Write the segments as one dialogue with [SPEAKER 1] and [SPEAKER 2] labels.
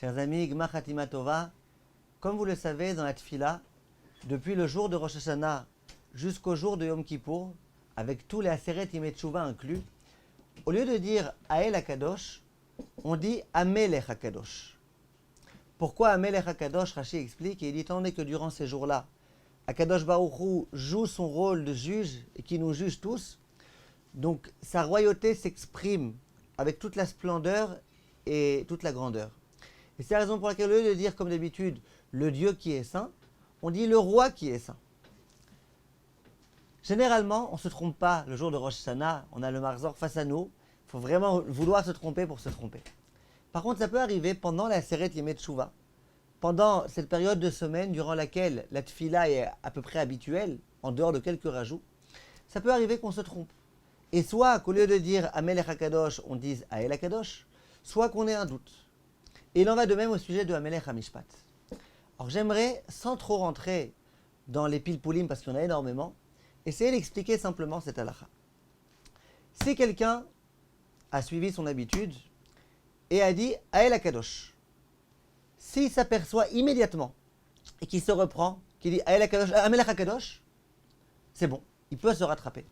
[SPEAKER 1] Chers amis, Gmar Khatima Tova, comme vous le savez, dans la Tfila, depuis le jour de Rosh Hashanah jusqu'au jour de Yom Kippour, avec tous les Aseret Yemei Teshuvah inclus, au lieu de dire Ael HaKadosh, on dit Amelech HaKadosh. Pourquoi Amelech HaKadosh? Rashi explique, et il dit étant donné que durant ces jours-là, HaKadosh Baruch Hu joue son rôle de juge et qui nous juge tous, donc sa royauté s'exprime avec toute la splendeur et toute la grandeur. Et c'est la raison pour laquelle, au lieu de dire comme d'habitude le Dieu qui est saint, on dit le roi qui est saint. Généralement, on ne se trompe pas le jour de Rosh Hashanah, on a le Marzor face à nous, il faut vraiment vouloir se tromper pour se tromper. Par contre, ça peut arriver pendant la Aseret Yemei Teshuvah, pendant cette période de semaine durant laquelle la Tfila est à peu près habituelle, en dehors de quelques rajouts, ça peut arriver qu'on se trompe. Et soit qu'au lieu de dire Amelech HaKadosh, on dise Ael HaKadosh, soit qu'on ait un doute. Et il en va de même au sujet de Amelech HaMishpat. Alors j'aimerais, sans trop rentrer dans les pilpoulim, parce qu'il y en a énormément, essayer d'expliquer simplement cette halakha. Si quelqu'un a suivi son habitude et a dit Ael HaKadosh, s'il s'aperçoit immédiatement et qu'il se reprend, qu'il dit Ael HaKadosh, Amelech HaKadosh, c'est bon, il peut se rattraper.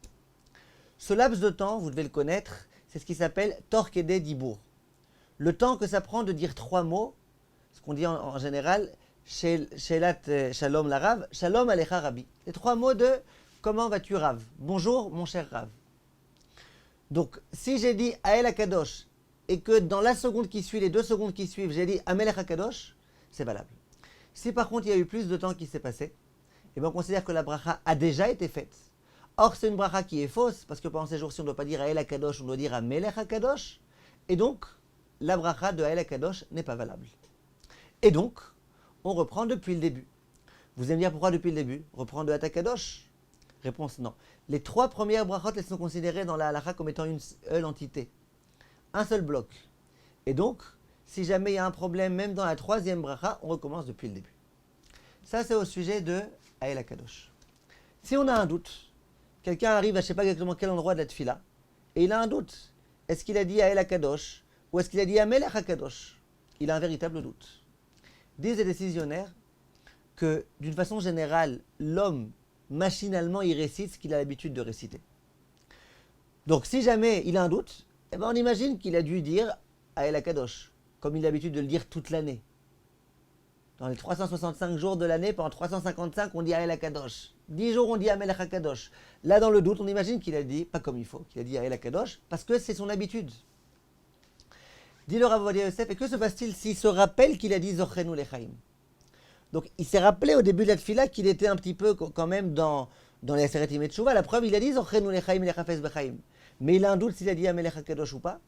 [SPEAKER 1] Ce laps de temps, vous devez le connaître, c'est ce qui s'appelle Torquede Dibour. Le temps que ça prend de dire trois mots, ce qu'on dit en général, Shelat Shalom la Rav, Shalom Alecha Rabbi. Les trois mots de comment vas-tu Rav? Bonjour mon cher Rav. Donc si j'ai dit Ael HaKadosh et que dans la seconde qui suit, les 2 secondes qui suivent, j'ai dit Amelech HaKadosh, c'est valable. Si par contre il y a eu plus de temps qui s'est passé, et bien on considère que la bracha a déjà été faite. Or c'est une bracha qui est fausse, parce que pendant ces jours-ci on ne doit pas dire Ael HaKadosh, on doit dire Amelech HaKadosh, et donc la bracha de Ael HaKadosh n'est pas valable. Et donc, on reprend depuis le début. Vous allez me dire pourquoi depuis le début? Reprendre de HaKadosh? Réponse non. Les 3 premières brachot, elles sont considérées dans la halakha comme étant une seule entité. Un seul bloc. Et donc, si jamais il y a un problème, même dans la 3e bracha, on recommence depuis le début. Ça, c'est au sujet de Ael HaKadosh. Si on a un doute, quelqu'un arrive à je ne sais pas exactement quel endroit de la tfila, et il a un doute. Est-ce qu'il a dit Ael HaKadosh ou est-ce qu'il a dit Amelech HaKadosh? Il a un véritable doute. Disent les décisionnaires que, d'une façon générale, l'homme, machinalement, il récite ce qu'il a l'habitude de réciter. Donc, si jamais il a un doute, eh ben, on imagine qu'il a dû dire Ael HaKadosh, comme il a l'habitude de le dire toute l'année. Dans les 365 jours de l'année, pendant 355, on dit Ael HaKadosh. 10 jours, on dit Amelech HaKadosh. Là, dans le doute, on imagine qu'il a dit, pas comme il faut, qu'il a dit Ael HaKadosh, parce que c'est son habitude. Dit le Rav Ovadia Yosef, et que se passe-t-il s'il se rappelle qu'il a dit Zochenu Lechaim? Donc il s'est rappelé au début de la tfila qu'il était un petit peu quand même dans les Aseret Yemei Teshuvah. La preuve, il a dit Zochenu Lechaim Lechafez Bechaim. Mais il a un doute s'il a dit Amelech HaKadosh ou pas.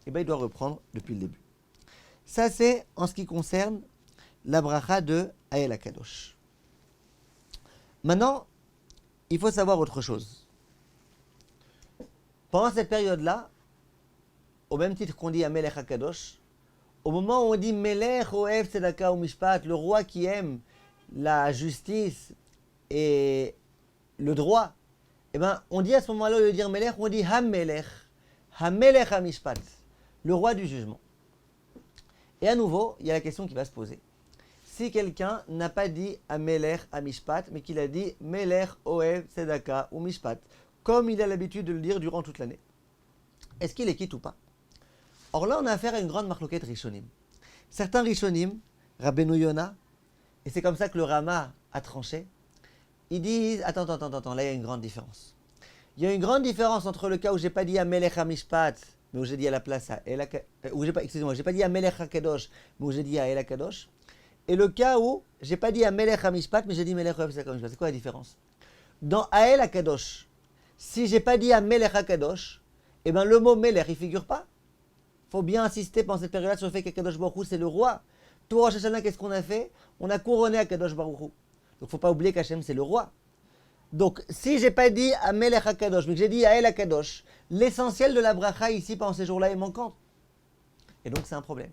[SPEAKER 1] Et bien il doit reprendre depuis le début. Ça c'est en ce qui concerne la bracha de Ael HaKadosh. Maintenant, il faut savoir autre chose. Pendant cette période-là, au même titre qu'on dit Amelech HaKadosh, au moment où on dit Melech Ohev Tzedaka u'Mishpat, le roi qui aime la justice et le droit, eh ben, on dit à ce moment-là, au lieu de dire Melech, on dit Hamelech, Hamelech HaMishpat, le roi du jugement. Et à nouveau, il y a la question qui va se poser. Si quelqu'un n'a pas dit Hamelech HaMishpat, mais qu'il a dit Melech Ohev Tzedaka u'Mishpat, comme il a l'habitude de le dire durant toute l'année, est-ce qu'il est quitte ou pas? Or là, on a affaire à une grande marloquette Rishonim. Certains Rishonim, Rabbeinu Yona, et c'est comme ça que le Rama a tranché, ils disent, attends, là il y a une grande différence. Il y a une grande différence entre le cas où j'ai pas dit Amelech HaMishpat, mais où j'ai dit à la place à El HaKadosh, j'ai pas dit Amelech HaKadosh, mais où j'ai dit à El HaKadosh, et le cas où j'ai pas dit Amelech HaMishpat, mais j'ai dit Melech Ohev Tzedaka u'Mishpat. C'est quoi la différence? Dans Ael HaKadosh, si j'ai pas dit Amelech HaKadosh, eh ben le mot Melech, il figure pas. Il faut bien insister pendant cette période-là sur le fait qu'Akadosh Baruch Hu, c'est le roi. Tout Rosh Hashanah, qu'est-ce qu'on a fait? On a couronné Akadosh Baruch Hu. Donc il ne faut pas oublier qu'Hachem, c'est le roi. Donc si je n'ai pas dit Amelech HaKadosh, mais que j'ai dit Ael HaKadosh, l'essentiel de la bracha ici, pendant ces jours-là, est manquant. Et donc c'est un problème.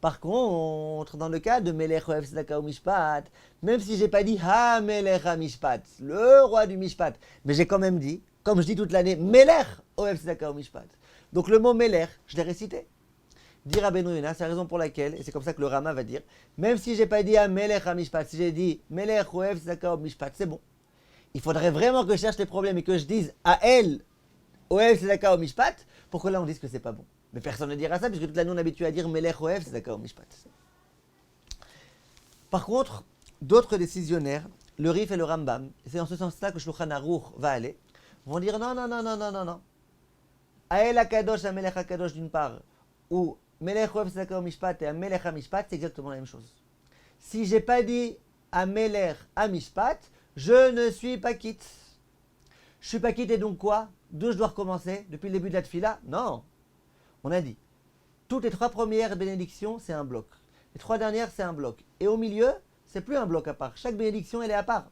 [SPEAKER 1] Par contre, dans le cas de Melech Ohev Tzedaka u'Mishpat, même si je n'ai pas dit Hamelech HaMishpat, le roi du Mishpat, mais j'ai quand même dit, comme je dis toute l'année, Melech Ohev Tzedaka u'Mishpat. Donc le mot Melech, je l'ai récité. dit Rabbeinu Yonah, c'est la raison pour laquelle, et c'est comme ça que le Rama va dire, même si j'ai pas dit à Melech HaMishpat, si j'ai dit Melech Oev Tzedaka Mishpat, c'est bon. Il faudrait vraiment que je cherche les problèmes et que je dise à elle, Oev Tzedaka Mishpat, pour que là on dise que c'est pas bon. Mais personne ne dira ça, puisque toute l'année on est habitué à dire Melech Oev Tzedaka Mishpat. Par contre, d'autres décisionnaires, le Rif et le Rambam, et c'est dans ce sens-là que Shulchan Aruch va aller, vont dire non. Ael HaKadosh, Amelech HaKadosh d'une part, ou Melech Oev Tzedaka Mishpat et Amelech HaMishpat, c'est exactement la même chose. Si j'ai pas dit Amelech HaMishpat, je ne suis pas quitte. Je suis pas quitte et donc quoi? D'où je dois recommencer? Depuis le début de la tfila? Non. On a dit, toutes les 3 premières bénédictions, c'est un bloc. Les 3 dernières, c'est un bloc. Et au milieu, c'est plus un bloc à part. Chaque bénédiction, elle est à part.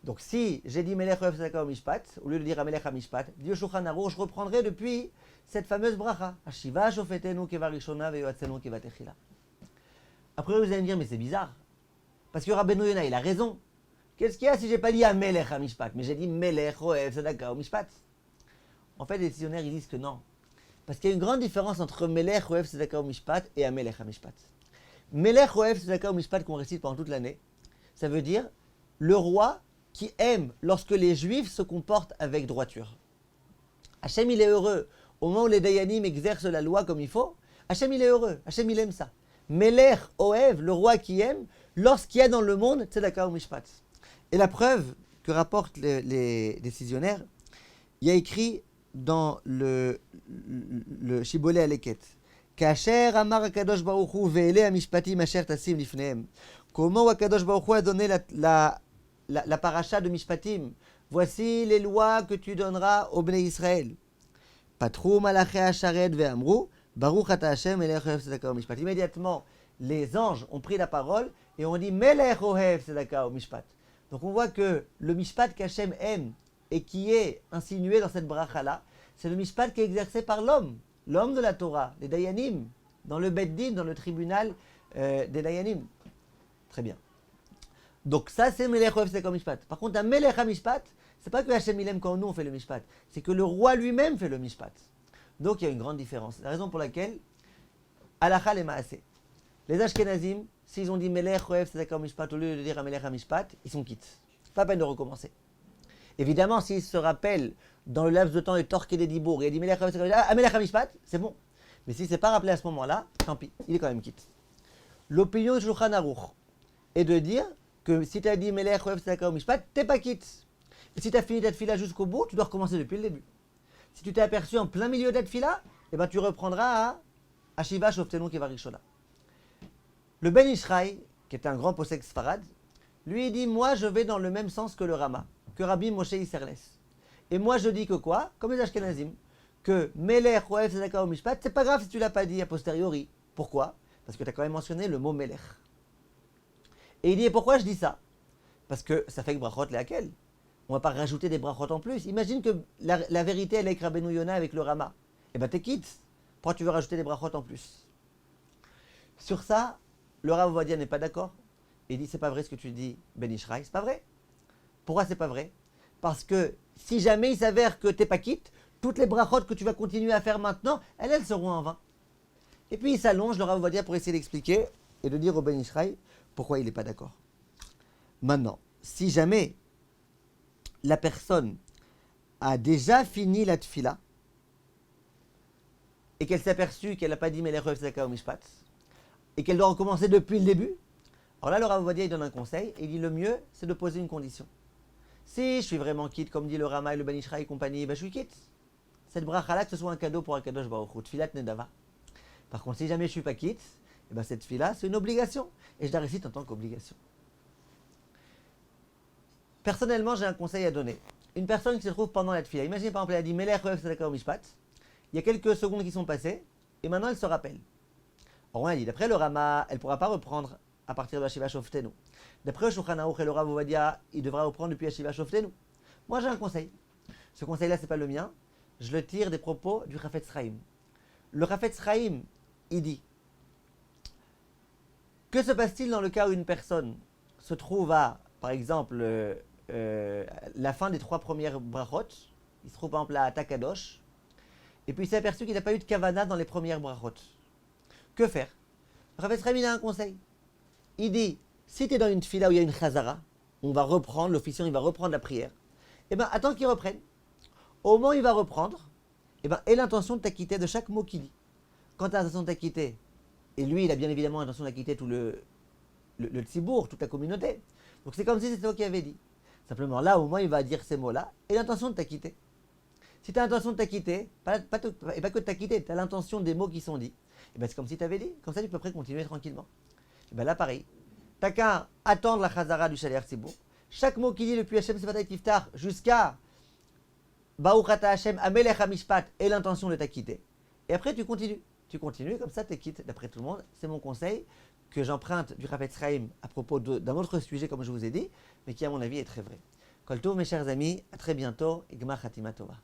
[SPEAKER 1] Donc si j'ai dit Melech Oev Tzedaka Mishpat, au lieu de dire Amelech HaMishpat, dit au Shulchan Aruch, je reprendrai depuis cette fameuse bracha. Hashiva shofetenu kevarishona veyoatzenu kevatechila. Après vous allez me dire, mais c'est bizarre. Parce que Rabbeinu Yonah, il a raison. Qu'est-ce qu'il y a si j'ai pas dit Amelech HaMishpat, mais j'ai dit Melech Oev Tzedaka Mishpat? En fait, les décisionnaires, ils disent que non. Parce qu'il y a une grande différence entre Melech Oev Tzedaka Mishpat et Amelech HaMishpat. Melech Oev Tzedaka Mishpat qu'on récite pendant toute l'année, ça veut dire le roi qui aime lorsque les juifs se comportent avec droiture. Hachem il est heureux au moment où les Dayanim exercent la loi comme il faut. Hachem il est heureux, Hachem il aime ça. Melech Oev, le roi qui aime lorsqu'il y a dans le monde Tzedaka Mishpat. Et la preuve que rapportent les décisionnaires, il y a écrit dans le Shibolé Aleket, Kacher Amar HaKadosh Baruch Hu ve'ele HaMishpatim asher tasim lifnehem. Comment HaKadosh Baruch Hu a donné la paracha de Mishpatim? Voici les lois que tu donneras au Bnei Israël. Patru malaché hasharet ve'amru Baruch ata Hashem melech ohev tzedaka u'mishpat. Immédiatement, les anges ont pris la parole et ont dit melech ohev tzedaka u'mishpat. Donc on voit que le mishpat qu'Hachem aime et qui est insinué dans cette bracha-là, c'est le mishpat qui est exercé par l'homme de la Torah, les Dayanim, dans le Bet Din, dans le tribunal des Dayanim. Très bien. Donc ça, c'est Melech Oev Tzedaka Mishpat. Par contre, un Melech HaMishpat, c'est pas que Hachem il aime quand nous on fait le Mishpat, c'est que le roi lui-même fait le Mishpat. Donc il y a une grande différence. C'est la raison pour laquelle, Halakha les Maaseh, les Ashkenazim, s'ils ont dit Melech Oev Tzedaka Mishpat au lieu de dire Melech HaMishpat, ils sont quittes. Pas peine de recommencer. Évidemment, s'ils se rappellent dans le laps de temps des torques et des dibours, et il dit Melech Oev Tzedaka Melech HaMishpat, c'est bon. Mais s'il ne s'est pas rappelé à ce moment-là, tant pis, il est quand même quitte. L'opinion de Shulchan Aruch est de dire que si tu as dit Melech Oev Tzedaka Mishpat, t'es pas quitte. Et si tu as fini ta tefila jusqu'au bout, tu dois recommencer depuis le début. Si tu t'es aperçu en plein milieu de la tefila, eh ben tu reprendras à Hashiva Shoftenu Kevarishona. Le Ben Ishraï, qui est un grand posek sfarad, lui il dit moi je vais dans le même sens que le Rama, que Rabbi Moshe Isserles. Et moi je dis que quoi? Comme les Ashkenazim, que Melech Oev Tzedaka Mishpat, c'est pas grave si tu l'as pas dit a posteriori. Pourquoi? Parce que tu as quand même mentionné le mot Melech. Et il dit, et pourquoi je dis ça? Parce que ça fait que brachot lehakel. On ne va pas rajouter des brachot en plus. Imagine que la vérité, elle est avec Rabbeinu Yonah, avec le Rama. Eh bien, t'es quitte. Pourquoi tu veux rajouter des brachot en plus? Sur ça, le Rav Ovadia n'est pas d'accord. Il dit, c'est pas vrai ce que tu dis, Ben Ishraï. C'est pas vrai. Pourquoi c'est pas vrai? Parce que si jamais il s'avère que t'es pas quitte, toutes les brachot que tu vas continuer à faire maintenant, elles seront en vain. Et puis il s'allonge, le Rav Ovadia, pour essayer d'expliquer et de dire au Ben Ishraï pourquoi il n'est pas d'accord. Maintenant, si jamais la personne a déjà fini la tfila et qu'elle s'est aperçue qu'elle n'a pas dit Melech Oev Tzedaka Mishpat et qu'elle doit recommencer depuis le début, alors là le Rav Ovadia il donne un conseil et il dit le mieux c'est de poser une condition. Si je suis vraiment quitte, comme dit le Rama et le Ben Ishraï et compagnie, ben je suis quitte. Cette bracha-là, que ce soit un cadeau pour Akadosh Baruch Hu, tfilat nedava. Par contre, si jamais je ne suis pas quitte, eh ben cette tfila c'est une obligation et je la récite en tant qu'obligation. Personnellement, j'ai un conseil à donner. Une personne qui se trouve pendant la tfila, imaginez par exemple, elle a dit Melech Oev Tzedaka Mishpat, il y a quelques secondes qui sont passées, et maintenant elle se rappelle. Or on a dit, d'après le Rama, elle ne pourra pas reprendre à partir de Hashiva Shoftenu. D'après le Shulchan Aruch et le Rav Ovadia, il devra reprendre depuis Hashiva Shoftenu. Moi j'ai un conseil. Ce conseil-là, ce n'est pas le mien, je le tire des propos du Chafetz Chaim. Le Chafetz Chaim, il dit, que se passe-t-il dans le cas où une personne se trouve à, par exemple, la fin des 3 premières brachot, il se trouve par exemple à Takadosh, et puis il s'est aperçu qu'il n'a pas eu de kavana dans les premières brachot. Que faire? Le Chafetz Chaim, il a un conseil. Il dit, si tu es dans une tfila où il y a une chazara, on va reprendre, l'officiant il va reprendre la prière, et bien attends qu'il reprenne. Au moment où il va reprendre, et bien aie l'intention de t'acquitter de chaque mot qu'il dit. Quand tu as l'intention de t'acquitter, et lui il a bien évidemment l'intention d'acquitter tout le tzibour, toute la communauté. Donc c'est comme si c'était toi qui avais dit. Simplement là, au moins il va dire ces mots-là, et l'intention de t'acquitter. Si tu as l'intention de t'acquitter, et pas que de t'acquitter, tu as l'intention des mots qui sont dits, et bien c'est comme si tu avais dit, comme ça tu peux après continuer tranquillement. Et bien là pareil, t'as qu'à attendre la chazara du Shaliach Tzibour. Chaque mot qu'il dit depuis Hashem Sefatay Tiftar jusqu'à Baruch Ata Hashem Amelech HaMishpat et l'intention de t'acquitter. Et après tu continues. Tu continues, comme ça tu quittes d'après tout le monde. C'est mon conseil que j'emprunte du Chafetz Chaim à propos d'un autre sujet comme je vous ai dit, mais qui à mon avis est très vrai. Kol Tov mes chers amis, à très bientôt et Gmar Chatima Tova.